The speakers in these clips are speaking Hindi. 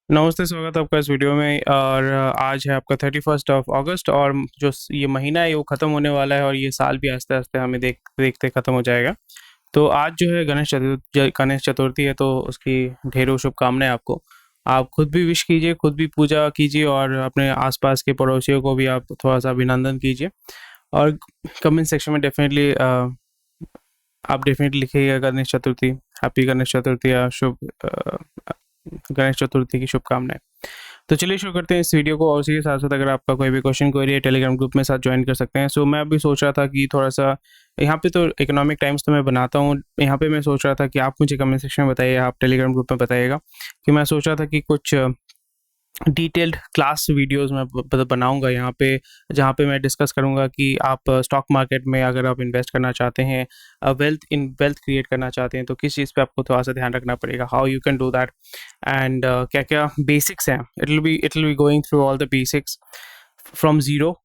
नमस्ते, स्वागत है आपका इस वीडियो में। और आज है आपका 31st ऑफ अगस्त और ये महीना है वो ख़त्म होने वाला है और ये साल भी आस्ते-आस्ते हमें देखते ख़त्म हो जाएगा। तो आज जो है गणेश चतुर्थी है, तो उसकी ढेरों शुभकामनाएँ आपको। आप खुद भी विश कीजिए, खुद भी पूजा कीजिए और अपने आस-पास के पड़ोसियों को भी आप थोड़ा-सा अभिनंदन कीजिए। और कमेंट सेक्शन में आप डेफ़िनेटली लिखिएगा गणेश चतुर्थी, हैप्पी गणेश चतुर्थी या गणेश चतुर्थी की शुभकामनाएँ। तो चलिए शुरू करते हैं इस वीडियो को, और उसी के साथ-साथ अगर आपका कोई भी क्वेश्चन, क्वेरी है, टेलीग्राम ग्रुप में साथ जॉइन कर सकते हैं। सो मैं अभी सोच रहा था कि थोड़ा-सा यहाँ पे तो इकोनॉमिक टाइम्स तो मैं बनाता हूँ, यहाँ पे मैं सोच रहा था कि आप मुझे कमेंट सेक्शन में बताइए, आप टेलीग्राम ग्रुप में बताइएगा कि मैं सोच रहा था कि कुछ डिटेल्ड क्लास वीडियोस मैं बनाऊंगा यहाँ पे, जहाँ पे मैं डिस्कस करूँगा कि आप स्टॉक मार्केट में अगर आप इन्वेस्ट करना चाहते हैं, वेल्थ क्रिएट करना चाहते हैं, तो किस चीज़ पे आपको थोड़ा सा ध्यान रखना पड़ेगा, how you can do that, and क्या क्या बेसिक्स हैं। It will be going through all the basics from zero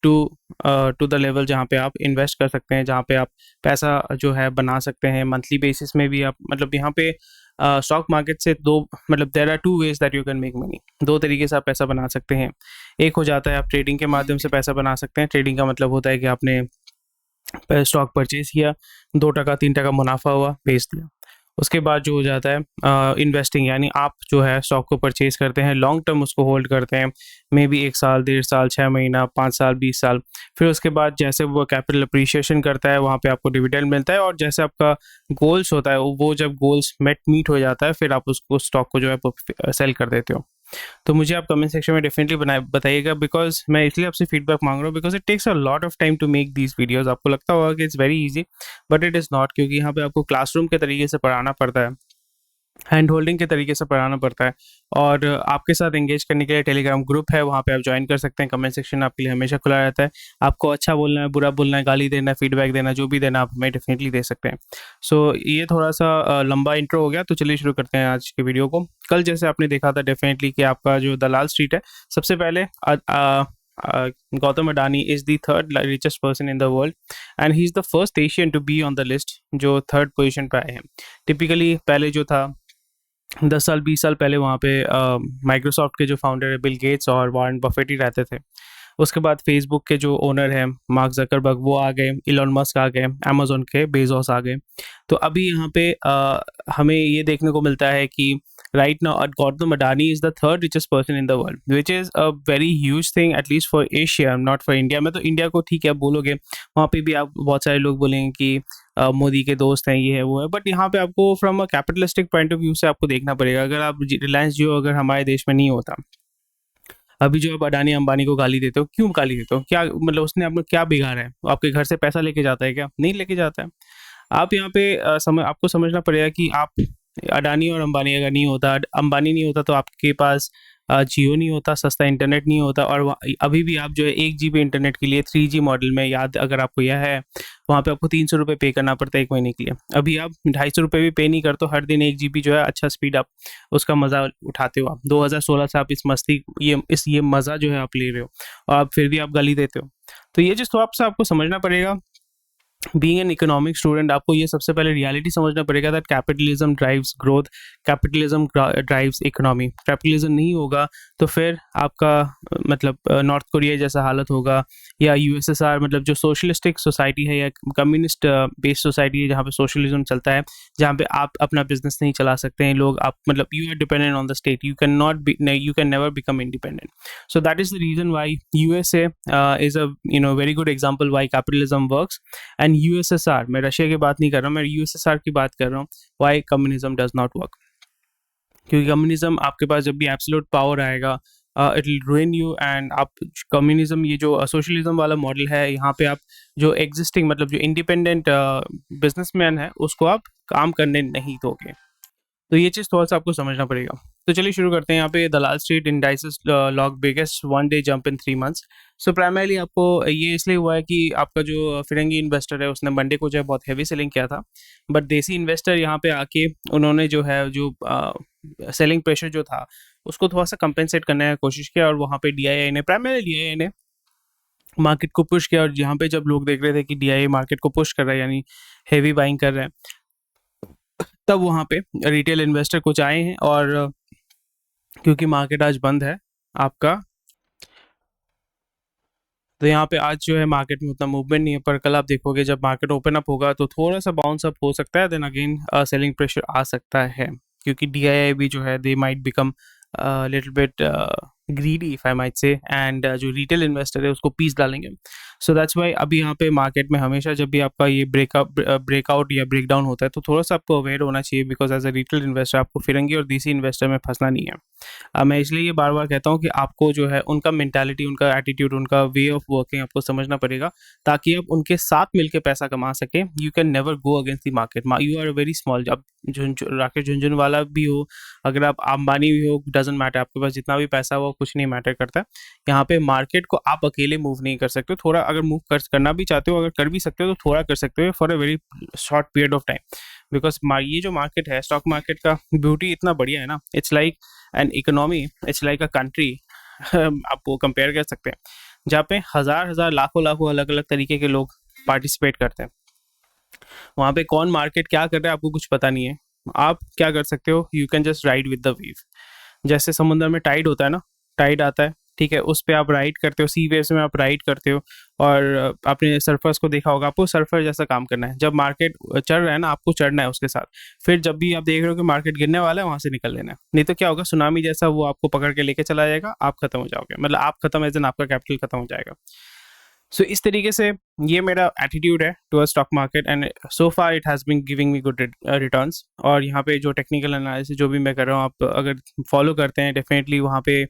to the level जहाँ पे आप इन्वेस्ट कर सकते हैं, जहाँ पे आप पैसा जो है बना सकते हैं मंथली बेसिस में भी। आप मतलब यहाँ पे स्टॉक मार्केट से दो, मतलब there are two ways that you can make money. दो तरीके से आप पैसा बना सकते हैं। एक हो जाता है आप ट्रेडिंग के माध्यम से पैसा बना सकते हैं। ट्रेडिंग का मतलब होता है कि आपने स्टॉक परचेज किया, 2% 3% मुनाफा हुआ, बेच दिया। उसके बाद जो हो जाता है इन्वेस्टिंग, यानी आप जो है स्टॉक को परचेज करते हैं, लॉन्ग टर्म उसको होल्ड करते हैं, मे बी 1 साल, 1.5 साल, 6 महीना, 5 साल, 20 साल। फिर उसके बाद जैसे वो कैपिटल अप्रिशिएशन करता है, वहाँ पे आपको डिविडेंड मिलता है, और जैसे आपका गोल्स होता है, वो जब गोल्स मीट हो जाता है, फिर आप उसको स्टॉक को जो है सेल कर देते हो। तो मुझे आप कमेंट सेक्शन में डेफिनेटली बताइएगा, बिकॉज मैं इसलिए आपसे फीडबैक मांग रहा हूँ, because it takes a lot of time to make these videos. आपको लगता होगा कि it's very easy, but it is not, क्योंकि यहाँ पे आपको क्लासरूम के तरीके से पढ़ाना पड़ता है, हैंड होल्डिंग के तरीके से पढ़ाना पड़ता है। और आपके साथ एंगेज करने के लिए टेलीग्राम ग्रुप है, वहाँ पे आप ज्वाइन कर सकते हैं। कमेंट सेक्शन आपके लिए हमेशा खुला रहता है। आपको अच्छा बोलना है, बुरा बोलना है, गाली देना है, फीडबैक देना, जो भी देना आप हमें डेफिनेटली दे सकते हैं। सो ये थोड़ा सा लंबा इंट्रो हो गया, तो चलिए शुरू करते हैं आज के वीडियो को। कल जैसे आपने देखा था डेफिनेटली कि आपका जो दलाल स्ट्रीट है, सबसे पहले Gautam Adani is the third richest person in the world, and he is the first Asian to be on the list जो थर्ड पोजीशन पे आए हैं। टिपिकली पहले जो था 10 साल 20 साल पहले वहाँ पे माइक्रोसॉफ्ट के जो फाउंडर है बिल गेट्स और वॉरेन बफेट ही रहते थे। उसके बाद फेसबुक के जो ओनर हैं मार्क जकरबर्ग, वो आ गए, इलॉन मस्क आ गए, अमेज़न के बेजोस आ गए। तो अभी यहाँ पे हमें ये देखने को मिलता है कि right now Gautam Adani is the third richest person in the world, which is a very huge thing, at least for Asia, not for India. मैं तो इंडिया को ठीक है आप बोलोगे, वहाँ पे भी आप बहुत सारे लोग बोलेंगे कि मोदी के दोस्त हैं, ये है वो है, बट यहाँ पे आपको from a capitalistic point of view से आपको देखना पड़ेगा। अगर आप रिलायंस जियो अगर हमारे देश में नहीं होता, अभी जो आप अडानी अंबानी को गाली देते हो, क्यों गाली देते हो? क्या मतलब उसने आपको क्या बिगाड़ा है? वो आपके घर से पैसा लेके जाता है क्या? नहीं लेके जाता है। आप यहाँ पे आपको समझना पड़ेगा कि आप अडानी और अंबानी अगर नहीं होता, अंबानी नहीं होता, तो आपके पास जियो नहीं होता, सस्ता इंटरनेट नहीं होता, और अभी भी आप जो है 1 जीबी इंटरनेट के लिए 3G मॉडल में, याद अगर आपको यह है, वहाँ पे आपको 300 रुपये पे करना पड़ता है 1 महीने के लिए। अभी आप 250 रुपये भी पे नहीं करते हो, हर दिन 1 जीबी जो है अच्छा स्पीड आप उसका मज़ा उठाते हो। आप 2016 से आप ये मज़ा जो है आप ले रहे हो, और आप फिर भी आप गाली देते हो। तो ये चीज़ तो आपको समझना पड़ेगा। बीइंग एन इकोनॉमिक स्टूडेंट, आपको ये सबसे पहले रियलिटी समझना पड़ेगा that capitalism drives growth, capitalism drives economy. Capitalism नहीं होगा तो फिर आपका मतलब नॉर्थ कोरिया जैसा हालत होगा, या यूएसएसआर, मतलब जो सोशलिस्टिक सोसाइटी है या कम्युनिस्ट बेस्ड सोसाइटी है, जहाँ पे सोशलिज्म चलता है, जहाँ पे आप अपना बिजनेस नहीं चला सकते हैं लोग, आप मतलब you are dependent on the state, you can never become independent. So that is the reason why USA is a very good example why capitalism works, and USSR, मैं रशिया की बात नहीं कर रहा हूँ, मैं USSR की बात कर रहा हूँ, why communism does not work। क्योंकि कम्युनिज्म आपके पास जब भी एब्सोल्यूट पावर आएगा, it will ruin you, and आप कम्युनिज्म, ये जो सोशलिज्म वाला मॉडल है, यहाँ पे आप जो एग्जिस्टिंग, मतलब जो इंडिपेंडेंट बिजनेसमैन है, उसको आप काम करने नहीं दोगे। तो ये चीज़ थोड़ा-सा आपको समझना पड़ेगा। तो चलिए शुरू करते हैं। यहाँ पे Dalal Street indices log biggest one day jump in 3 months. So primarily आपको ये इसलिए हुआ है कि आपका जो फिरंगी इन्वेस्टर है, उसने मंडे को जो है बहुत हेवी सेलिंग किया था। बट देसी इन्वेस्टर यहाँ पे आके उन्होंने जो है सेलिंग प्रेशर जो था, उसको थोड़ा-सा कंपेंसेट करने की कोशिश किया, और वहाँ पे डीआईआई ने मार्केट को पुश किया। और यहाँ पे जब लोग देख रहे थे कि डीआईआई मार्केट को पुश कर रहा है, यानी हेवी बाइंग कर रहे हैं, तब वहाँ पे रिटेल इन्वेस्टर कुछ आए हैं, और क्योंकि मार्केट आज बंद है आपका। तो यहाँ पे आज जो है मार्केट में उतना मूवमेंट नहीं है, पर कल आप देखोगे जब मार्केट ओपन अप होगा तो थोड़ा सा बाउंस अप हो सकता है, देन अगेन सेलिंग प्रेशर आ सकता है, क्योंकि DII भी जो है they might become little bit greedy if I might say, and जो रिटेल इन्वेस्टर है उसको पीस डालेंगे। सो दैट्स वाई अभी यहाँ पे मार्केट में हमेशा जब भी आपका ये ब्रेकआउट या ब्रेकडाउन होता है तो थोड़ा सा आपको अवेयर होना चाहिए, because as a retail investor आपको फिरंगी और देसी इन्वेस्टर में फंसना नहीं है। मैं इसलिए ये बार बार कहता हूँ कि आपको जो है उनका मेंटालिटी, उनका एटीट्यूड, उनका वे ऑफ वर्किंग आपको समझना पड़ेगा, ताकि आप उनके साथ मिलकर पैसा कमा सकें। You can never go against the market. You are very small. अब राकेश झुनझुनवाला भी हो, अगर आप अंबानी भी हो, डजेंट मैटर, आपके पास जितना भी पैसा हो कुछ नहीं मैटर करता। यहाँ पे मार्केट को आप अकेले मूव नहीं कर सकते। थोड़ा अगर मूव करना भी चाहते हो, अगर कर भी सकते हो तो थोड़ा कर सकते हो for a very short period of time, because ये जो मार्केट है, स्टॉक मार्केट का ब्यूटी इतना बढ़िया है ना, it's like an economy, it's like a country. आप वो कंपेयर कर सकते हैं, जहाँ पे हजार हजार लाखों लाखों अलग अलग तरीके के लोग पार्टिसिपेट करते हैं। वहाँ पे कौन मार्केट क्या कर रहा है आपको कुछ पता नहीं है। आप क्या कर सकते हो, you can just ride with the wave. जैसे समुद्र में टाइड होता है ना, टाइड आता है, ठीक है, उस पे आप राइड करते हो, सी वेव्स में आप राइड करते हो। और आपने सर्फर्स को देखा होगा, आपको सर्फर जैसा काम करना है। जब मार्केट चढ़ रहा है ना, आपको चढ़ना है उसके साथ। फिर जब भी आप देख रहे हो कि मार्केट गिरने वाला है, वहां से निकल लेना है, नहीं तो क्या होगा, सुनामी जैसा वो आपको पकड़ के लेके चला जाएगा, आप खत्म हो जाओगे, मतलब आप खत्म एज एन आपका कैपिटल खत्म हो जाएगा। सो इस तरीके से ये मेरा एटीट्यूड है towards stock market, and so far it has been giving me good returns. और यहाँ पे जो टेक्निकल एनालिसिस जो भी मैं कर रहा हूँ, आप अगर फॉलो करते हैं डेफिनेटली वहाँ पे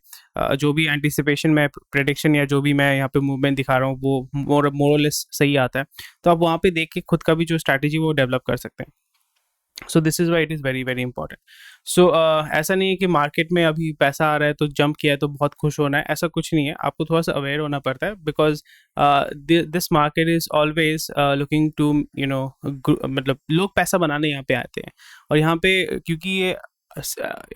जो भी एंटिसिपेशन में प्रेडिक्शन या जो भी मैं यहाँ पे मूवमेंट दिखा रहा हूँ वो मोरलेस सही आता है। तो आप वहाँ पे देख के खुद का भी जो स्ट्रैटेजी वो डेवलप कर सकते हैं। So this is why it is very very important. So ऐसा नहीं है कि मार्केट में अभी पैसा आ रहा है तो जंप किया है तो बहुत खुश होना है, ऐसा कुछ नहीं है। आपको थोड़ा सा अवेयर होना पड़ता है, because this market is always looking to मतलब लोग पैसा बनाने यहाँ पे आते हैं। और यहाँ पे क्योंकि ये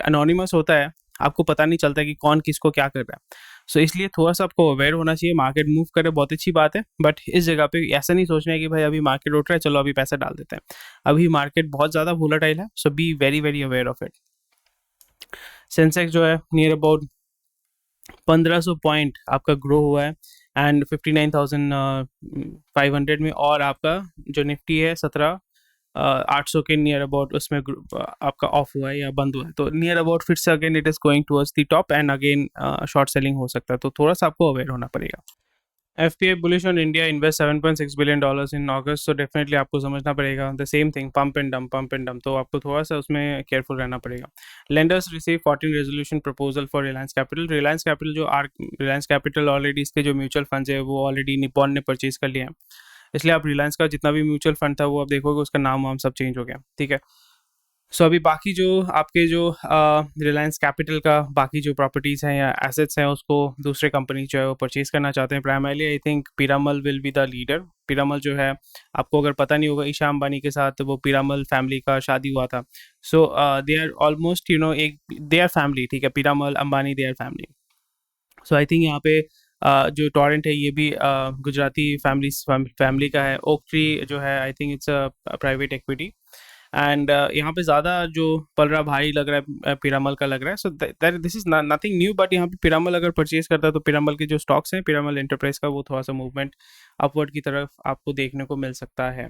अनोनिमस होता है, आपको पता नहीं चलता कि कौन किसको क्या कर रहा है। सो इसलिए थोड़ा सा आपको अवेयर होना चाहिए। मार्केट मूव करे बहुत अच्छी बात है, बट इस जगह पे ऐसा नहीं सोचना है कि भाई अभी मार्केट उठ रहा है चलो अभी पैसा डाल देते हैं। अभी मार्केट बहुत ज़्यादा वोलेटाइल है, so be very very aware of it. Sensex जो है नियर अबाउट 1500 पॉइंट आपका ग्रो हुआ है, एंड 59,500 में। और आपका जो निफ्टी है 800 के नियर अबाउट उसमें आपका ऑफ हुआ है या बंद हुआ है, तो नियर अबाउट फिर से again it is going towards the top, and again short selling हो सकता है, तो थोड़ा सा आपको अवेयर होना पड़ेगा। FPI bullish on India, invest $7.6 billion in August, so definitely आपको समझना पड़ेगा the same thing, pump and dump, तो आपको थोड़ा सा उसमें केयरफुल रहना पड़ेगा। Lenders receive 14 resolution proposal for Reliance capital जो रिलायंस कैपिटल ऑलरेडी इसके जो म्यूचुअल फंड्स है वो ऑलरेडी निपॉन ने परचेज कर लिया है, इसलिए आप रिलायंस का जितना भी म्यूचुअल फंड था वो आप देखोगे उसका नाम वाम सब चेंज हो गया, ठीक है। सो अभी बाकी जो आपके जो रिलायंस कैपिटल का बाकी जो प्रॉपर्टीज़ हैं या एसेट्स हैं उसको दूसरे कंपनी जो है वो परचेज करना चाहते हैं। Primarily I think Piramal will be the leader. Piramal जो है, आपको अगर पता नहीं होगा, ईशा अंबानी के साथ वो पीरामल फैमिली का शादी हुआ था। सो दे आर ऑलमोस्ट एक दे आर फैमिली, ठीक है, Piramal Ambani they are family. So I think यहाँ पे जो टॉरेंट है ये भी गुजराती फैमिली का है। ओक ट्री जो है I think it's a private equity, and यहाँ पे ज़्यादा जो पल रहा भारी लग रहा है पीरामल का लग रहा है। So that this is nothing new, but यहाँ पे पीरामल अगर परचेज करता है तो पीरामल के जो स्टॉक्स हैं पीरामल एंटरप्राइज का वो थोड़ा सा मूवमेंट अपवर्ड की तरफ आपको देखने को मिल सकता है।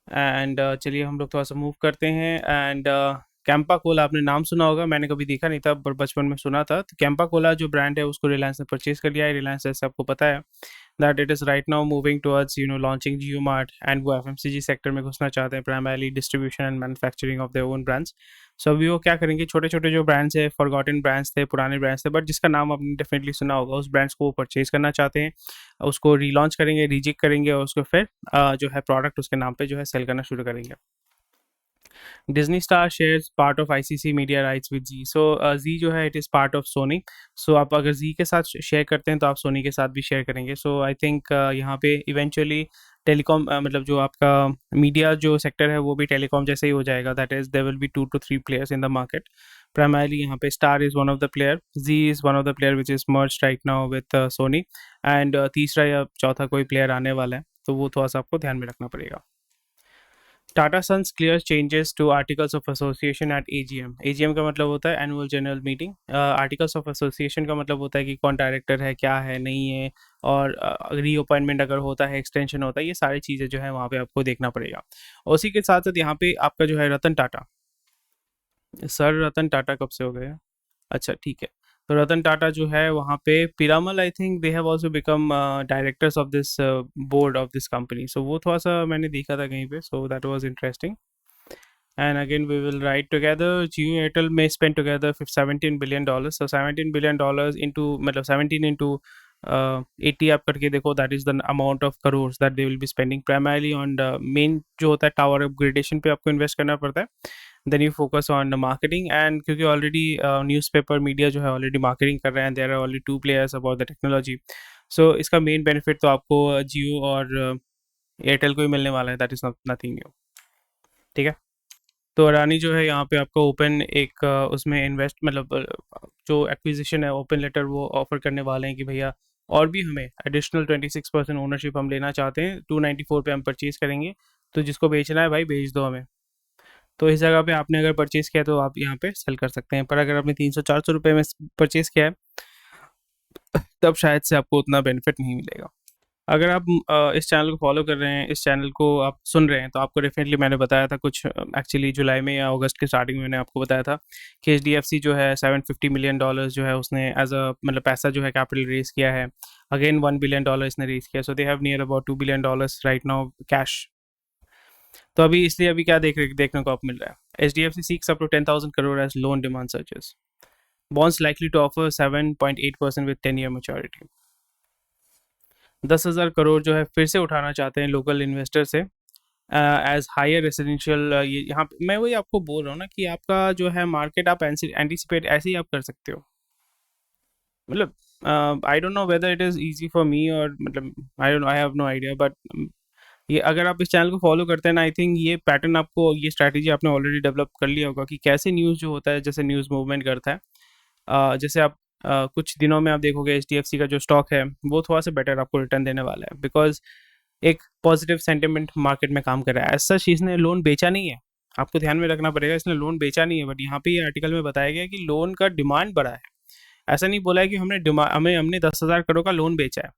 एंड चलिए हम लोग थोड़ा सा मूव करते हैं। एंड कैंपा कोला आपने नाम सुना होगा, मैंने कभी देखा नहीं था पर बचपन में सुना था। तो कैंपा कोला जो ब्रांड है उसको रिलायंस ने परचेज कर लिया है। रिलायंस जैसे आपको पता है that it is right now moving towards launching JioMart, and वो FMCG सेक्टर में घुसना चाहते हैं, primarily distribution and manufacturing of their own brands। so अभी वो क्या करेंगे, छोटे छोटे जो ब्रांड्स है, फॉरगॉटन ब्रांड्स थे, पुराने ब्रांड्स थे, बट जिसका नाम आपने डेफिनेटली सुना होगा, उस ब्रांड्स को वो परचेज करना चाहते हैं, उसको रीलॉन्च करेंगे, रीजिक करेंगे, और उसको फिर जो है प्रोडक्ट उसके नाम पे जो है सेल करना शुरू करेंगे। Disney Star shares part of ICC media rights with Z। So Z जो है it is part of Sony। So आप अगर Z के साथ शेयर करते हैं तो आप सोनी के साथ भी शेयर करेंगे। So I think यहाँ पे इवेंचुअली टेलीकॉम मतलब जो आपका मीडिया जो सेक्टर है वो भी टेलीकॉम जैसे ही हो जाएगा। That is there will be 2 to 3 players in the market। Primarily यहाँ पे Star is one of the player, Z is one of the player which is merge right now with Sony, एंड तीसरा या चौथा कोई प्लेयर आने वाला है, तो वो थोड़ा सा आपको ध्यान में रखना पड़ेगा। Tata Sons clear changes to articles of association at AGM. AGM का मतलब होता है annual general meeting. Articles of association का मतलब होता है कि कौन डायरेक्टर है, क्या है, नहीं है, और रीअपॉइंटमेंट अगर होता है, एक्सटेंशन होता है, ये सारी चीज़ें जो है वहाँ पे आपको देखना पड़ेगा। उसी के साथ साथ यहाँ पे आपका जो है रतन टाटा, सर रतन टाटा कब से हो गए? अच्छा, ठीक है। तो रतन टाटा जो है वहाँ पे Piramal, I think they have also become directors of this board of this company. So वो थोड़ा-सा मैंने देखा था कहीं पे, so that was interesting. And again we will write together. Jio Airtel may spend together $17 billion dollars. So $17 billion dollars into मतलब 17 into 80 आप करके देखो, that is the amount of crores that they will be spending primarily on the main जो होता है टावर अपग्रेडेशन पे आपको इन्वेस्ट करना पड़ता है। Then you focus on marketing, and क्योंकि ऑलरेडी न्यूज़पेपर मीडिया जो है ऑलरेडी मार्केटिंग कर रहे हैं, there are already two players about the technology. So इसका मेन बेनिफिट तो आपको जियो और एयरटेल को ही मिलने वाला है, दैट इज़ नथिंग न्यू। ठीक है। तो अडानी जो है यहाँ पे आपको ओपन एक उसमें इन्वेस्ट मतलब जो एक्विजिशन है, ओपन लेटर वो ऑफर करने वाले हैं कि भैया और भी हमें एडिशनल 26% ओनरशिप हम लेना चाहते हैं, 294 पे हम परचेज करेंगे, तो जिसको बेचना है भाई बेच दो हमें। तो इस जगह पे आपने अगर परचेज किया तो आप यहाँ पे सेल कर सकते हैं, पर अगर आपने 300-400 रुपये में परचेज किया है तब शायद से आपको उतना बेनिफिट नहीं मिलेगा। अगर आप इस चैनल को फॉलो कर रहे हैं, इस चैनल को आप सुन रहे हैं, तो आपको डेफिनेटली मैंने बताया था कुछ एक्चुअली जुलाई में या अगस्त के स्टार्टिंग में मैंने आपको बताया था कि एचडीएफसी जो है $750 मिलियन जो है उसने एज अ मतलब पैसा जो है कैपिटल रेज किया है। अगेन $1 बिलियन इसने रेज किया, so they have near about $2 billion right now cash. तो अभी इसलिए अभी क्या देखने को आप मिल रहा है, H D F C seeks up to 10,000 crore as loan demand searches, bonds likely to offer 7.8% with 10 year maturity. 10,000 crore जो है फिर से उठाना चाहते हैं लोकल इन्वेस्टर से एज हायर रेसिडेंशियल। ये यहाँ मैं वही आपको बोल रहा हूँ ना कि आपका जो है मार्केट आप एंटिसिपेट ऐसे ही आप कर सकते हो। मतलब I don't know whether it is easy for me, और मतलब I have no idea, but ये अगर आप इस चैनल को फॉलो करते हैं ना, आई थिंक ये पैटर्न आपको, ये स्ट्रैटेजी आपने ऑलरेडी डेवलप कर लिया होगा कि कैसे न्यूज़ जो होता है, जैसे न्यूज़ मूवमेंट करता है। जैसे आप कुछ दिनों में आप देखोगे एच डी एफ सी का जो स्टॉक है वो थोड़ा सा बेटर आपको रिटर्न देने वाला है, बिकॉज एक पॉजिटिव सेंटिमेंट मार्केट में काम कर रहा है। ऐसा इसने लोन बेचा नहीं है, आपको ध्यान में रखना पड़ेगा, इसने लोन बेचा नहीं है, बट यहाँ पे ये आर्टिकल में बताया गया कि लोन का डिमांड बढ़ा है। ऐसा नहीं बोला है कि हमने 10,000 करोड़ का लोन बेचा है,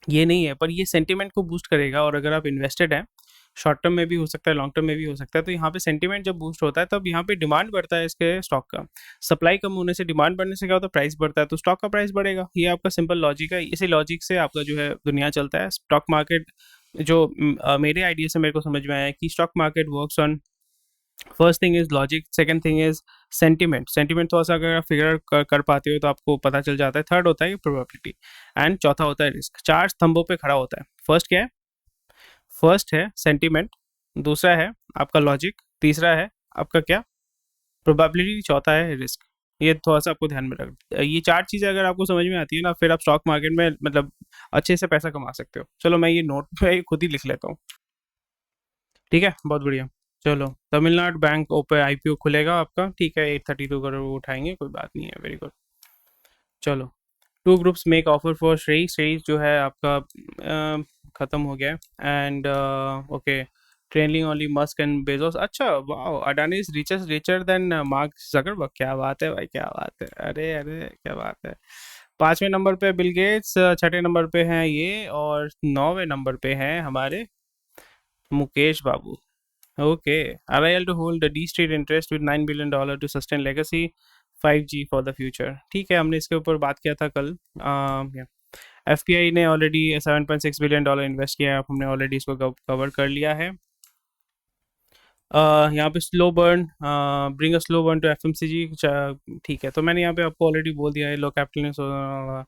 ये नहीं है, पर ये सेंटिमेंट को बूस्ट करेगा। और अगर आप इन्वेस्टेड हैं, शॉर्ट टर्म में भी हो सकता है, लॉन्ग टर्म में भी हो सकता है, तो यहाँ पे सेंटिमेंट जब बूस्ट होता है तब यहाँ पे डिमांड बढ़ता है इसके स्टॉक का। सप्लाई कम होने से, डिमांड बढ़ने से क्या होता है, प्राइस बढ़ता है, तो स्टॉक का प्राइस बढ़ेगा। ये आपका सिंपल लॉजिक है, इसी लॉजिक से आपका जो है दुनिया चलता है। स्टॉक मार्केट जो मेरे आइडिया से मेरे को समझ में आया है कि stock market works on, first thing is logic, second thing is sentiment. Sentiment थोड़ा सा अगर आप फिगर कर पाते हो तो आपको पता चल जाता है। थर्ड होता है प्रोबेबिलिटी, एंड चौथा होता है रिस्क। चार स्तंभों पे खड़ा होता है। फर्स्ट क्या है? फर्स्ट है सेंटिमेंट, दूसरा है आपका लॉजिक, तीसरा है आपका क्या, प्रोबेबिलिटी, चौथा है रिस्क। ये थोड़ा सा आपको ध्यान में रख, ये चार चीज़ें अगर आपको समझ में आती है ना, फिर आप स्टॉक मार्केट में मतलब अच्छे से पैसा कमा सकते हो। चलो मैं ये नोट पे खुद ही लिख लेता हूँ। ठीक है, बहुत बढ़िया। चलो, तमिलनाडु बैंक ओपे आईपीओ खुलेगा आपका, ठीक है, 832 करोड़ वो उठाएंगे, कोई बात नहीं है, वेरी गुड। चलो, two groups make offer for Srei. Srei जो है आपका ख़त्म हो गया है, and okay, training only Musk and Bezos. अच्छा, वाह, Adani is richer than Mark Zuckerberg. क्या बात है भाई, क्या बात है, अरे अरे क्या बात है। 5वें नंबर पे बिल गेट्स, 6ठे नंबर पे हैं ये, और 9वें नंबर पे हैं हमारे Mukesh babu. Okay, RIL to hold the D Street interest with $9 billion to sustain legacy 5G for the future। ठीक है, हमने इसके ऊपर बात किया था कल। FPI ने ऑलरेडी $7.6 बिलियन इन्वेस्ट किया है, हमने ऑलरेडी इसको कवर कर लिया है। यहाँ पे slow burn, bring a slow burn to FMCG। ठीक है, तो मैंने यहाँ पे आपको ऑलरेडी बोल दिया है लो कैपिटल ने।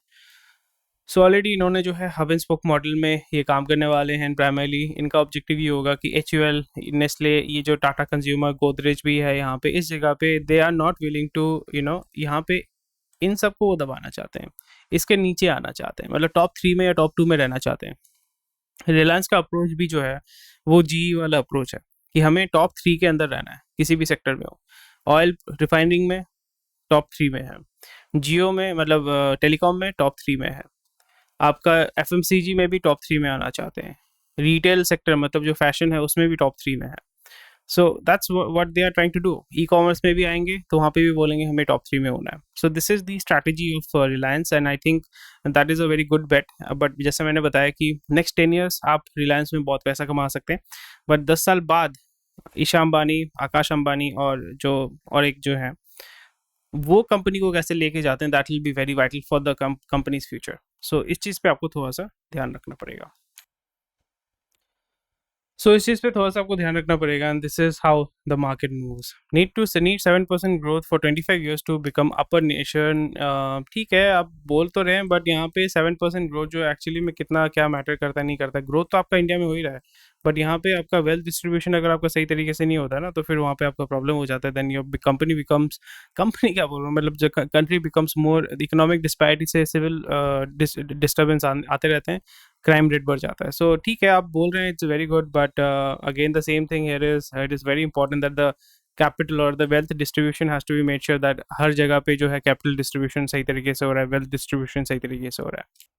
सो ऑलरेडी इन्होंने जो है हब एंड स्पोक मॉडल में ये काम करने वाले हैं। प्राइमरली इनका ऑब्जेक्टिव ये होगा कि HUL, नेस्ले, ये जो टाटा कंज्यूमर, गोदरेज भी है यहाँ पे, इस जगह पे they are not willing to यहाँ पे इन सबको वो दबाना चाहते हैं, इसके नीचे आना चाहते हैं, मतलब टॉप 3 में या टॉप 2 में रहना चाहते हैं। रिलायंस का अप्रोच भी जो है वो GE वाला अप्रोच है कि हमें टॉप 3 के अंदर रहना है, किसी भी सेक्टर में हो। ऑयल रिफाइनिंग में टॉप 3 में है, जियो में मतलब टेलीकॉम में टॉप 3 में है, आपका FMCG में भी टॉप 3 में आना चाहते हैं, रिटेल सेक्टर मतलब जो फैशन है उसमें भी टॉप 3 में है। So that's what they are trying to do. Ecommerce में भी आएंगे तो वहाँ पे भी बोलेंगे हमें टॉप 3 में होना है। So this is the strategy of Reliance and I think that is a very good bet. But जैसे मैंने बताया कि नेक्स्ट 10 ईयर्स आप रिलायंस में बहुत पैसा कमा सकते हैं, बट 10 साल बाद ईशा अंबानी, आकाश अंबानी और एक जो है वो कंपनी को कैसे लेके जाते हैं, that will be very vital for the company's future. So इस चीज़ पे आपको थोड़ा सा ध्यान रखना पड़ेगा। सो इस चीज़ पे थोड़ा सा आपको ध्यान रखना पड़ेगा and this is how the market moves. Need 7% growth for 25 years to become upper nation. ठीक है, आप बोल तो रहे हैं, बट यहाँ पे 7% ग्रोथ जो एक्चुअली में कितना क्या मैटर करता है नहीं करता। ग्रोथ तो आपका इंडिया में हो ही रहा है, बट यहाँ पे आपका वेल्थ डिस्ट्रीब्यूशन अगर आपका सही तरीके से नहीं होता है ना, तो फिर वहाँ पे आपका प्रॉब्लम हो जाता है। Then your company becomes, company क्या बोल रहा हूँ, मतलब जो country becomes more economic disparity से सिविल डिस्टर्बेंस आते रहते हैं, क्राइम रेट बढ़ जाता है। सो ठीक है, आप बोल रहे हैं, it's very good, but again the same thing here is, it is very important that the capital और the wealth distribution has to be made sure that हर जगह पे जो है कैपिटल डिस्ट्रीब्यूशन सही तरीके से हो रहा है, वेल्थ डिस्ट्रीब्यूशन सही तरीके से हो रहा है।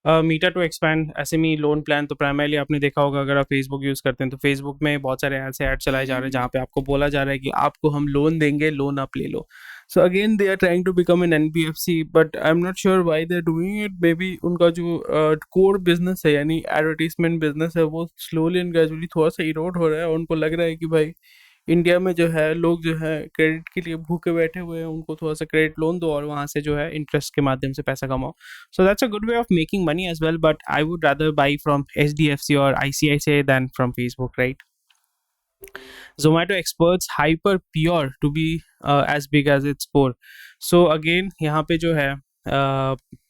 Meta to expand SME loan plan, तो प्राइमरली आपने देखा होगा अगर आप फेसबुक यूज़ करते हैं तो फेसबुक में बहुत सारे ऐसे ऐड चलाए जा रहे हैं जहाँ पे आपको बोला जा रहा है कि आपको हम लोन देंगे, लोन आप ले लो। So again they are trying to become an NBFC, but I am not sure why they are doing it. Maybe उनका जो कोर बिजनेस है यानी एडवर्टीजमेंट बिजनेस है वो स्लोली एंड ग्रेजुअली थोड़ा सा इरोड हो रहा है, और उनको लग रहा है कि भाई इंडिया में जो है लोग जो है क्रेडिट के लिए भूखे बैठे हुए हैं, उनको थोड़ा सा क्रेडिट लोन दो और वहाँ से जो है इंटरेस्ट के माध्यम से पैसा कमाओ। So that's a good way of making money as well, but I would rather buy from HDFC और ICICI than from Facebook, right? Zomato experts hyper pure to be as big as its core. So again यहाँ पे जो है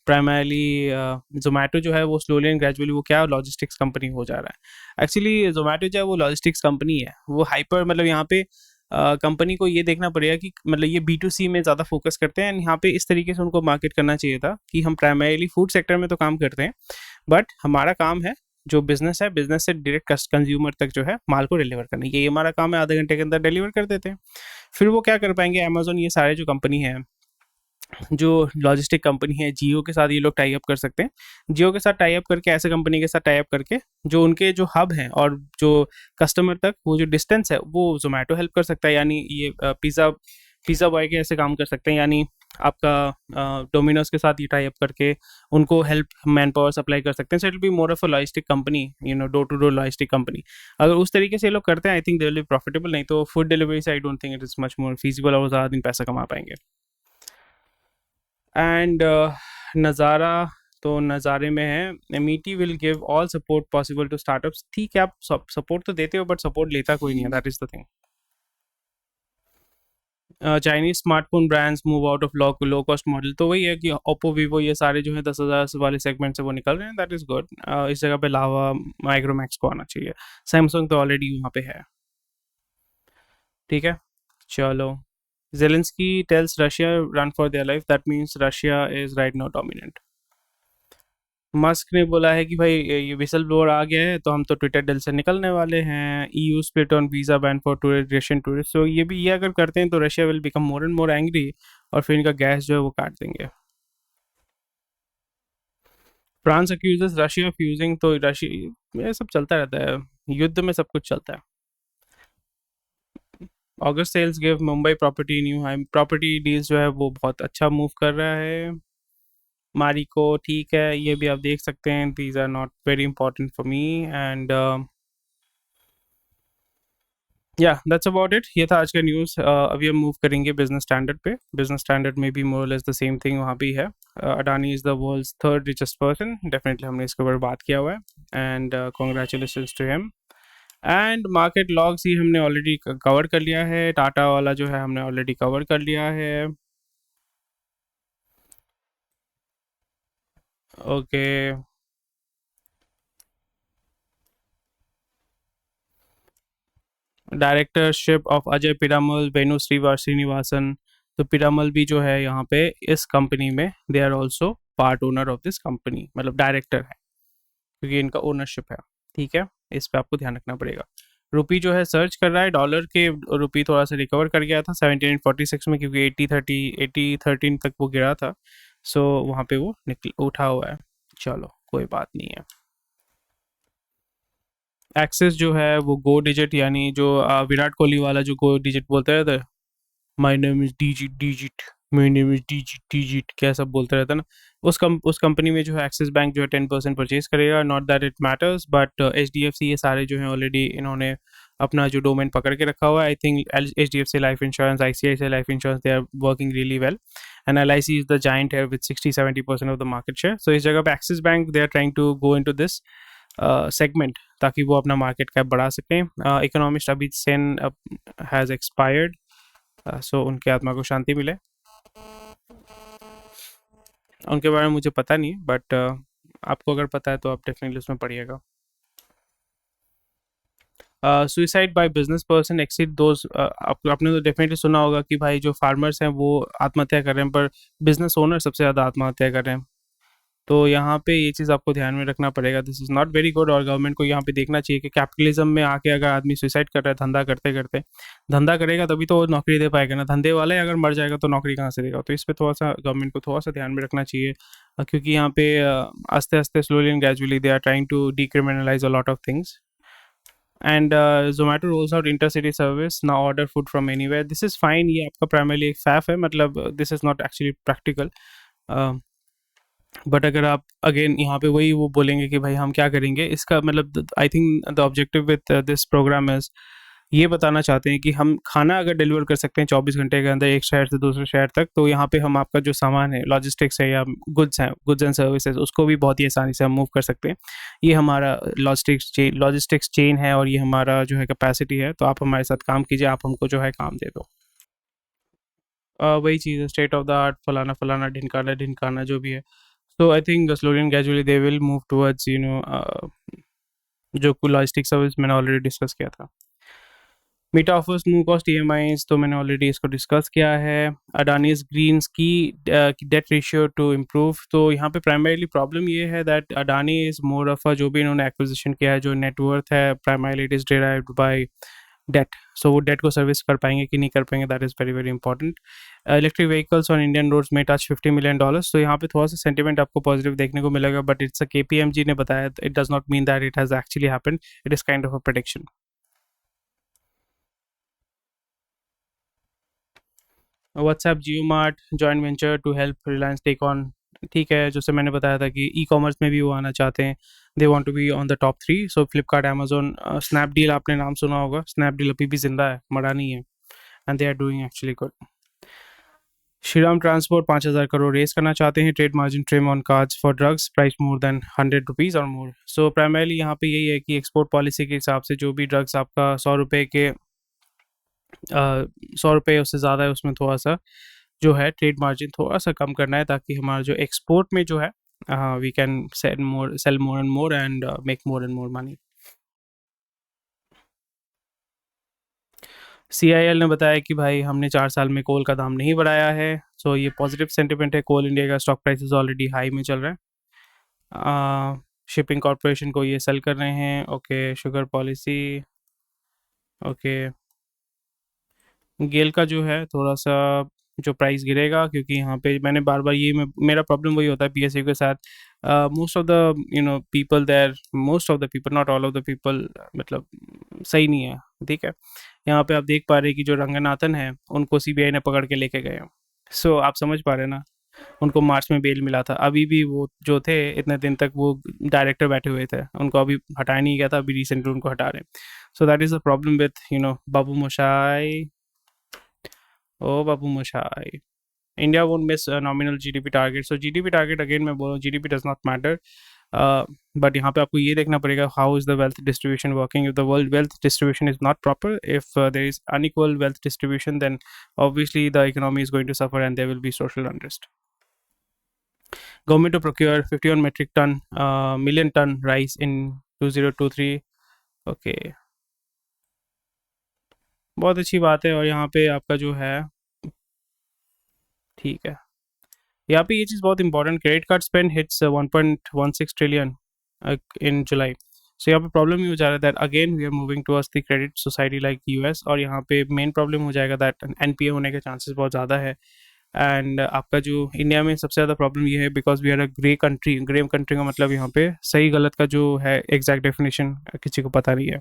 प्राइमरली जोमेटो जो है वो स्लोली एंड ग्रेजुअली वो क्या लॉजिस्टिक्स कंपनी हो जा रहा है। एक्चुअली जोमेटो जो है वो लॉजिस्टिक्स कंपनी है, वो हाइपर मतलब यहाँ पे कंपनी को ये देखना पड़ेगा कि मतलब ये B2C में ज़्यादा फोकस करते हैं, एंड यहाँ पे इस तरीके से उनको मार्केट करना चाहिए था कि हम प्राइमरली फूड सेक्टर में तो काम करते हैं, बट हमारा काम है जो बिजनेस है, बिजनेस से डायरेक्ट कंज्यूमर तक जो है माल को डिलीवर करना, ये हमारा काम है, आधे घंटे के अंदर डिलीवर कर देते हैं। फिर वो क्या कर पाएंगे, अमेजोन ये सारे जो कंपनी है, जो लॉजिस्टिक कंपनी है, जियो के साथ ये लोग टाई अप कर सकते हैं। जियो के साथ टाई अप करके, ऐसे कंपनी के साथ टाई अप करके जो उनके जो हब हैं और जो कस्टमर तक वो जो डिस्टेंस है वो जोमेटो हेल्प कर सकता है, यानी ये पिज़्ज़ा बॉय के ऐसे काम कर सकते हैं, यानी आपका डोमिनोज के साथ ये टाई अप करके उनको हेल्प मैन पावर सप्लाई कर सकते हैं। So it will be more of a logistic company, door to door logistic company. अगर उस तरीके से ये लोग करते हैं, I think they will be profitable. नहीं तो फूड डिलीवरी से I don't think it is much more feasible और ज़्यादा दिन पैसा कमा पाएंगे। एंड नज़ारा, तो नज़ारे में है MeitY will give all support possible to startups. ठीक है, आप सपोर्ट तो देते हो, बट सपोर्ट लेता कोई नहीं है, that is the thing. Chinese smartphone brands move out of low cost model, तो वही है कि ओप्पो वीवो ये सारे जो है 10,000 वाले सेगमेंट से वो निकल रहे हैं, दैट इज गुड। इस जगह पे लावा माइक्रोमैक्स को आना चाहिए, सैमसंग तो ऑलरेडी वहाँ पे है। ठीक है, चलो। Zelensky tells Russia run for their life, that means Russia is right now dominant. Musk ने बोला है कि भाई ये विसल ब्लोअर आ गया है तो हम तो ट्विटर डील से निकलने वाले हैं। EU split on visa ban for tourist Russian tourist. So ये भी, ये अगर करते हैं तो Russia will become more and more angry और फिर इनका गैस जो है वो काट देंगे। France accuses Russia of using, तो रशिया ये सब चलता रहता है, युद्ध में सब कुछ चलता है। August sales give Mumbai property new high, property deals जो है वो बहुत अच्छा मूव कर रहा है। मारिको ठीक है, ये भी आप देख सकते हैं, these are not very important for me and या दैट्स अबाउट इट। ये था आज का न्यूज़। अभी हम मूव करेंगे बिजनेस स्टैंडर्ड पे। बिजनेस स्टैंडर्ड में भी more less the same thing वहाँ भी है। Adani is the world's third richest person, definitely हमने इसके ऊपर बात किया हुआ है and congratulations to him. And market logs ही हमने ऑलरेडी कवर कर लिया है, टाटा वाला जो है हमने ऑलरेडी कवर कर लिया है। Okay, directorship of Ajay Piramal, Venu Srinivasan. तो पिरामल भी जो है यहाँ पे इस कंपनी में they are also part owner of this company, मतलब डायरेक्टर है क्योंकि इनका ओनरशिप है। ठीक है, इस पे आपको ध्यान रखना पड़ेगा। रुपी जो है सर्च कर रहा है, डॉलर के रुपी थोड़ा सा रिकवर कर गया था 1746 में, क्योंकि 80 13 तक वो गिरा था। सो वहाँ पे वो उठा हुआ है। चलो कोई बात नहीं है। एक्सिस जो है वो गो डिजिट, यानी जो विराट कोहली वाला जो गो डिजिट बोलते रहते, my name is digit digit, my name is digit digit, क्या सब बोलते रहता है ना, उस कंपनी में जो है एक्सिस बैंक जो है 10% परचेज करेगा। Not that it matters, but H D F C ये सारे जो हैं ऑलरेडी इन्होंने अपना जो डोमेन पकड़ के रखा हुआ है। I think H D F C life insurance, I C I C I life insurance, they are working really well, and L I C is the giant है with 60-70% of the market share. So इस जगह पे Axis bank they are trying to go into this segment, ताकि वो अपना मार्केट कैप बढ़ा सकें। इकोनॉमिस्ट अभी सेन हैज़ एक्सपायर्ड, सो उनके आत्मा को शांति मिले। उनके बारे में मुझे पता नहीं है, बट आपको अगर पता है तो आप डेफिनेटली उसमें पढ़िएगा। Suicide by business person exceed those, आपने तो डेफिनेटली सुना होगा कि भाई जो फार्मर्स हैं वो आत्महत्या कर रहे हैं, पर बिजनेस ओनर सबसे ज़्यादा आत्महत्या कर रहे हैं। तो यहाँ पे ये चीज़ आपको ध्यान में रखना पड़ेगा, this is not very good, और गवर्नमेंट को यहाँ पे देखना चाहिए कि कैपिटलिज्म में आके अगर आदमी सुसाइड कर रहा है धंधा करते करते, धंधा करेगा तभी तो वो नौकरी दे पाएगा ना, धंधे वाला ही अगर मर जाएगा तो नौकरी कहाँ से देगा। तो इस पर थोड़ा सा गवर्नमेंट को थोड़ा सा ध्यान में रखना चाहिए, क्योंकि यहाँ पे आस्ते आस्ते slowly and gradually they are trying to decriminalise a lot of things. And Zomato rolls out intercity service, ना order food from anywhere, this is fine, ये आपका प्राइमरली एक फैफ है, मतलब this is not actually practical. But अगर आप अगेन यहाँ पे वही वो बोलेंगे कि भाई हम क्या करेंगे, इसका मतलब I think the objective with this program is ये बताना चाहते हैं कि हम खाना अगर डिलीवर कर सकते हैं 24 घंटे के अंदर एक शहर से दूसरे शहर तक, तो यहाँ पे हम आपका जो सामान है, लॉजिस्टिक्स है या गुड्स हैं, गुड्स एंड सर्विसेज, उसको भी बहुत ही आसानी से हम मूव कर सकते हैं। ये हमारा लॉजिस्टिक्स चेन है, और ये हमारा जो है कैपेसिटी है। तो आप हमारे साथ काम कीजिए, आप हमको जो है काम दे दो। वही चीज़ है, स्टेट ऑफ द आर्ट, फलाना फलाना, ढिनकाना ढिनकाना, जो भी है। So I think slowly and gradually they will move towards जो लॉजिस्टिक सर्विस मैंने ऑलरेडी डिस्कस किया था। Meta offers no cost EMIs, तो मैंने ऑलरेडी इसको डिस्कस किया है। अडानीज ग्रीन्स की डेट रेशियो टू इम्प्रूव, तो यहाँ पे प्राइमरीली प्रॉब्लम ये है that Adani is more of जो भी इन्होंने एक्विजिशन किया है, जो नेटवर्थ है, primarily it is derived by debt. So वो डेट को सर्विस कर पाएंगे कि नहीं कर पाएंगे, that is very very important. Electric vehicles on Indian roads में टच $50 million, तो यहाँ पे थोड़ा सा सेंटिमेंट आपको पॉजिटिव देखने को मिलेगा, बट इट्स अ केपीएमजी ने बताया, it does not mean that it has actually happened, it is kind of a prediction. WhatsApp JioMart joint venture to help Reliance take on, ठीक है, जैसे मैंने बताया था कि ई कॉमर्स में भी वो आना चाहते हैं, they want to be on the top 3। So Flipkart, Amazon, Snapdeal, आपने नाम सुना होगा, स्नैपडील अभी भी जिंदा है, मरा नहीं है, and they are doing actually good. Shriram transport 5,000 crore raise करना चाहते हैं, trade margin trim on cards for drugs, price more than ₹100 और मोर। सो प्राइमरली यहाँ पे यही है कि एक्सपोर्ट पॉलिसी के हिसाब से जो भी ड्रग्स आपका 100 रुपये के 100 रुपये उससे ज़्यादा है, उसमें थोड़ा सा जो है ट्रेड मार्जिन थोड़ा सा कम करना है, ताकि हमारा जो एक्सपोर्ट में जो है we can sell more and make more and more money. CIL ने बताया कि भाई हमने 4 साल में कोल का दाम नहीं बढ़ाया है, सो ये पॉजिटिव सेंटिमेंट है। कोल इंडिया का स्टॉक प्राइसेस ऑलरेडी हाई में चल रहा है। शिपिंग कॉरपोरेशन को ये सेल कर रहे हैं, okay. Sugar policy, okay. GAIL का जो है थोड़ा सा जो प्राइस गिरेगा, क्योंकि यहाँ पे मैंने बार बार मेरा प्रॉब्लम वही होता है PSU के साथ, most of the people there, most of the people, not all of the people, मतलब सही नहीं है, ठीक है। यहाँ पे आप देख पा रहे हैं कि जो रंगनाथन है उनको CBI ने पकड़ के लेके गए हैं। सो आप समझ पा रहे हैं ना, उनको मार्च में बेल मिला था, अभी भी वो जो थे इतने दिन तक वो डायरेक्टर बैठे हुए थे, उनको अभी हटाया नहीं गया था, अभी रिसेंटली उनको हटा रहे हैं। So that is the problem with babu moshai, ओ babu moshai. India won't miss a nominal GDP target. So GDP target, again मैं बोल रहा हूँ, GDP does not matter. But यहाँ पे आपको ये देखना पड़ेगा how is the wealth distribution working. If the world wealth distribution is not proper, if there is unequal wealth distribution, then obviously the economy is going to suffer and there will be social unrest. Government to procure 51 metric ton million ton rice in 2023. Okay, बहुत अच्छी बात है। और यहाँ पे आपका जो है, ठीक है, यहाँ पे ये चीज़ बहुत important, credit card spend hits 1.16 trillion in July. So यहाँ पे प्रॉब्लम ही हो जा रहा है that again we are moving towards the credit society like US, और यहाँ पे मेन प्रॉब्लम हो जाएगा दैट NPA होने के चांसेस बहुत ज़्यादा है। एंड आपका जो इंडिया में सबसे ज़्यादा प्रॉब्लम ये है because we are a grey country का मतलब यहाँ पे सही गलत का जो है एग्जैक्ट डेफिनेशन किसी को पता नहीं है।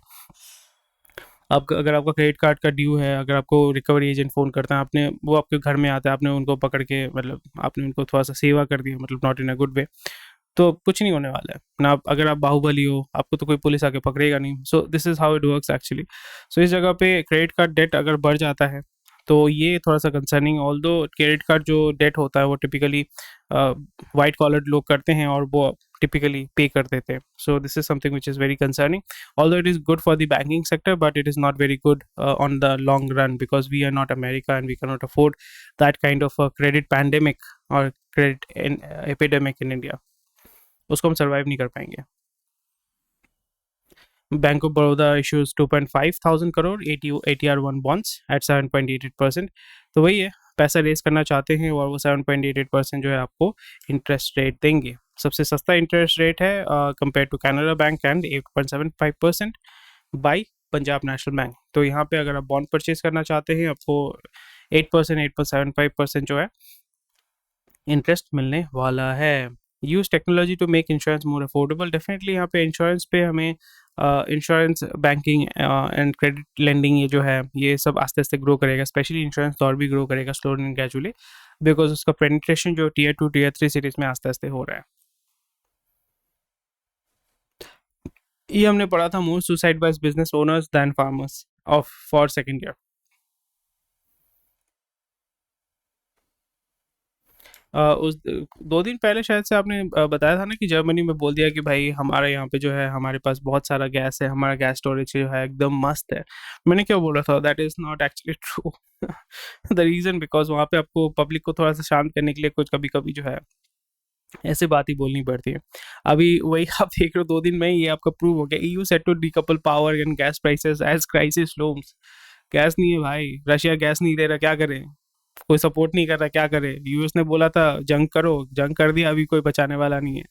आप अगर आपका क्रेडिट कार्ड का ड्यू है, अगर आपको रिकवरी एजेंट फ़ोन करता है, आपने वो आपके घर में आता है, आपने उनको पकड़ के मतलब आपने उनको थोड़ा-सा सेवा कर दिया, मतलब नॉट इन अ गुड वे, तो कुछ नहीं होने वाला है ना। अगर आप बाहुबली हो, आपको तो कोई पुलिस आके पकड़ेगा नहीं। So this is how it works actually. So इस जगह पे क्रेडिट कार्ड डेट अगर बढ़ जाता है तो ये थोड़ा सा कंसर्निंग, ऑल्दो क्रेडिट कार्ड जो डेट होता है वो टिपिकली वाइट कॉलर लोग करते हैं और वो टिपिकली पे कर देते हैं। So this is something which is very concerning, although it is good for the banking sector but it is not very good on the long run because we are not America and we can not afford that kind of credit pandemic और क्रेडिट एपिडेमिक इन इंडिया। उसको हम सर्वाइव नहीं कर पाएंगे। Bank of Baroda issues 2.5 thousand crore ATR1 bonds at 7.88%। तो वही है, पैसा रेस करना चाहते हैं और वो 7.88% जो है आपको इंटरेस्ट रेट देंगे। सबसे सस्ता इंटरेस्ट रेट है compare to Canara bank and 8.75% by Punjab national bank. तो यहाँ पे अगर आप बॉन्ड परचेज करना चाहते हैं आपको 8%, 8.75% जो है इंटरेस्ट मिलने वाला है। Use technology to make insurance more affordable. Definitely यहाँ पे इंश्योरेंस पे हमें insurance banking and credit lending ये जो है ये सब आस्ते आस्ते ग्रो करेगा, स्पेशली इंश्योरेंस तो और भी ग्रो करेगा स्लोली एंड ग्रेजुअली बिकॉज उसका पेनिट्रेशन जो टीयर 2 टीयर 3 सिटीज में आस्ते आस्ते हो रहा है। ये हमने पढ़ा था, more suicide by business owners than farmers of for second year. उस 2 दिन पहले शायद से आपने बताया था ना कि जर्मनी में बोल दिया कि भाई हमारे यहाँ पे जो है हमारे पास बहुत सारा गैस है, हमारा गैस स्टोरेज जो है एकदम मस्त है। मैंने क्या बोला था, that is not actually true. The reason because वहाँ पे आपको पब्लिक को थोड़ा सा शांत करने के लिए कुछ कभी कभी जो है ऐसे बात ही बोलनी पड़ती है। अभी वही आप देख रहे हो 2 दिन में ये आपका प्रूव हो गया। EU set to decouple power and gas prices as crisis looms. Gas नहीं है भाई, रशिया गैस नहीं दे रहा, क्या करें? कोई सपोर्ट नहीं कर रहा, क्या करे? यूएस ने बोला था जंग करो, जंग कर दिया, अभी कोई बचाने वाला नहीं है।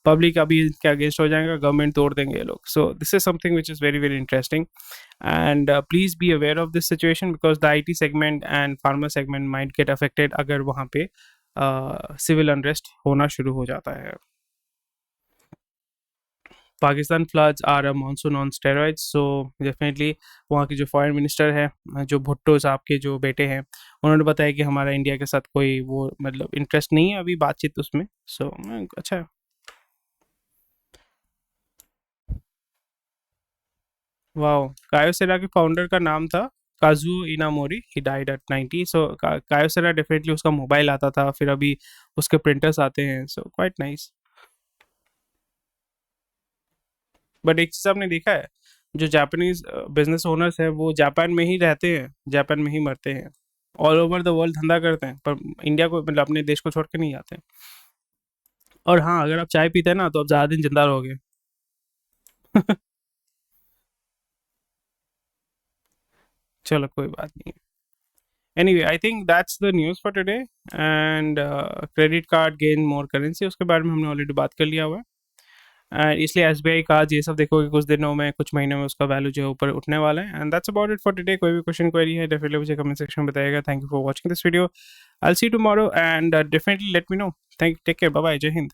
पब्लिक अभी क्या अगेंस्ट हो जाएगा, गवर्नमेंट तोड़ देंगे ये लोग। सो this is something which is very very interesting and please be aware of this situation because the IT segment and pharma segment might get affected अगर वहाँ पे सिविल अनरेस्ट होना शुरू हो जाता है। Pakistan floods are a monsoon on steroids. So definitely वहाँ की जो फॉरेन मिनिस्टर है, जो भुट्टो साहब के जो बेटे हैं, उन्होंने बताया कि हमारा इंडिया के साथ कोई वो मतलब इंटरेस्ट नहीं है अभी बातचीत उसमें। सो अच्छा है। वाओ, कायोसेरा के फाउंडर का नाम था Kazuo Inamori, he died at 90। So Kyocera definitely उसका मोबाइल आता था, फिर अभी उसके प्रिंटर्स आते हैं। So quite nice. बट एक चीज़ आपने देखा है, जो जापानीज बिजनेस ओनर्स हैं वो जापान में ही रहते हैं, जापान में ही मरते हैं, ऑल ओवर द वर्ल्ड धंधा करते हैं पर इंडिया को मतलब अपने देश को छोड़ के नहीं जाते। और हाँ, अगर आप चाय पीते हैं ना तो आप ज़्यादा दिन जिंदा रहोगे। चलो कोई बात नहीं। Anyway I think that's the news for today and credit card gain more currency, उसके बारे में हमने ऑलरेडी बात कर लिया हुआ है। एंड इसलिए SBI का आज ये सब देखोगे कुछ दिनों में, कुछ महीनों में उसका वैल्यू जो है ऊपर उठने वाला है। And that's about it for today. कोई भी क्वेश्चन क्वेरी है डेफिनेटली मुझे कमेंट सेक्शन में बताइएगा। Thank you for watching this video. I will see you tomorrow and definitely let me know. Thank take care, bye bye, जय हिंद।